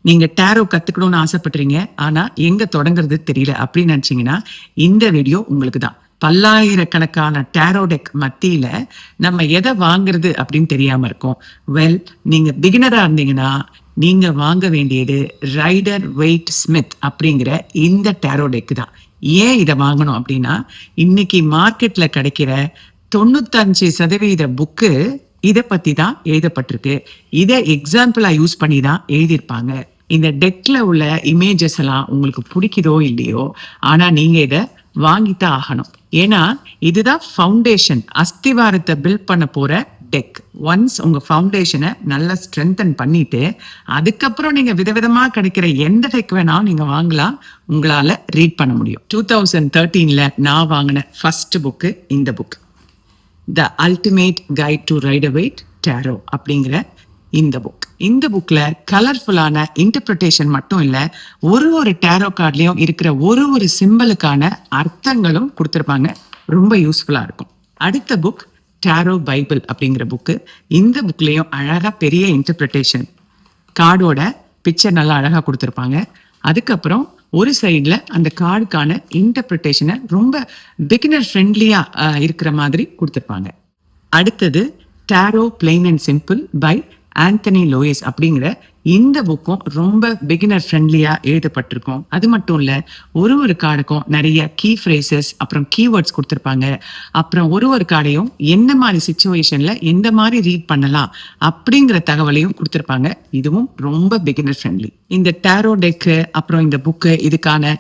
நீங்க டேரோ கத்துக்கணும்னு ஆசைப்படுறீங்க, ஆனா எங்க தொடங்குறது தெரியல அப்படின்னு நினைச்சீங்கன்னா, இந்த வீடியோ உங்களுக்கு தான். பல்லாயிரக்கணக்கான டேரோ டெக் மத்தியில நம்ம எதை வாங்குறது அப்படின்னு தெரியாம இருக்கோம். வெல், நீங்க பிகினரா இருந்தீங்கன்னா, நீங்க வாங்க வேண்டியது ரைடர் வெயிட் ஸ்மித் அப்படிங்கிற இந்த டேரோ டெக் தான். ஏன் இதை வாங்கணும் அப்படின்னா, இன்னைக்கு மார்க்கெட்ல கிடைக்கிற 95% புக்கு இத பத்தி தான் எழுதப்பட்டிருக்கு. இத எக்ஸாம்பிளா யூஸ் பண்ணி தான் எழுதியிருப்பாங்க. இந்த டெக்ல உள்ள இமேஜஸ் எல்லாம் உங்களுக்கு பிடிக்குதோ இல்லையோ, ஆனா நீங்க இத வாங்கித்தான் ஆகணும். ஏன்னா இதுதான் ஃபவுண்டேஷன், அஸ்திவாரத்தை பில்ட் பண்ண போற டெக். ஒன்ஸ் உங்க ஃபவுண்டேஷனை நல்லா ஸ்ட்ரென்தன் பண்ணிட்டு, அதுக்கப்புறம் நீங்க விதவிதமா கிடைக்கிற எந்த டெக் வேணாலும் நீங்க வாங்கலாம். உங்களால ரீட் பண்ண முடியும். 2013ல நான் வாங்கின ஃபர்ஸ்ட் புக்கு இந்த book, the ultimate guide to Rider Waite tarot அப்படிங்கிற இந்த புக். இந்த புக்ல கலர்ஃபுல்லான இன்டர்பிரிட்டேஷன் மட்டும் இல்ல, ஒரு டேரோ கார்ட்லயும் இருக்கிற ஒரு சிம்பலுக்கான அர்த்தங்களும் கொடுத்திருப்பாங்க. ரொம்ப யூஸ்ஃபுல்லா இருக்கும். அடுத்த புக் டேரோ பைபிள் அப்படிங்கிற புக்கு. இந்த புக்லயும் அழகா பெரிய இன்டர்பிரிட்டேஷன், கார்டோட பிக்சர் நல்லா அழகா கொடுத்திருப்பாங்க. அதுக்கப்புறம் ஒரு சைட்ல அந்த கார்டுக்கான இன்டர்பிரிட்டேஷனை ரொம்ப பிகினர் ஃப்ரெண்ட்லியா இருக்கிற மாதிரி கொடுத்திருப்பாங்க. அடுத்தது tarot plain and simple by Anthony Louis அப்படிங்கிற இந்த புக்கும் ரொம்ப பிகினர் ஃப்ரெண்ட்லியா எழுதப்பட்டிருக்கும். அது மட்டும் இல்ல, ஒரு கார்டுக்கும் நிறைய கீ ஃப்ரேசஸ் அப்புறம் கீவேர்ட்ஸ் கொடுத்திருப்பாங்க. அப்புறம் ஒரு கார்டையும் எந்த மாதிரி சிச்சுவேஷன்ல எந்த மாதிரி ரீட் பண்ணலாம் அப்படிங்கிற தகவலையும் கொடுத்திருப்பாங்க. இதுவும் ரொம்ப பிகினர் ஃப்ரெண்ட்லி. இந்த டேரோ டெக்கு அப்புறம் இந்த புக்கு, இதுக்கான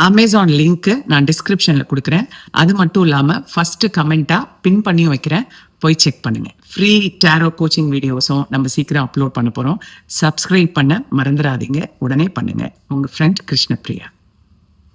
அமேசான் லிங்க் நான் டிஸ்கிரிப்ஷன்ல கொடுக்குறேன். அது மட்டும் இல்லாம ஃபர்ஸ்ட் கமெண்டா பின் பண்ணியும் வைக்கிறேன், போய் செக் பண்ணுங்க. ஃப்ரீ டேரோ கோச்சிங் வீடியோஸும் நம்ம சீக்கிரம் அப்லோட் பண்ண போறோம். சப்ஸ்கிரைப் பண்ண மறந்துடாதீங்க, உடனே பண்ணுங்க. உங்க ஃப்ரெண்ட் கிருஷ்ணபிரியா.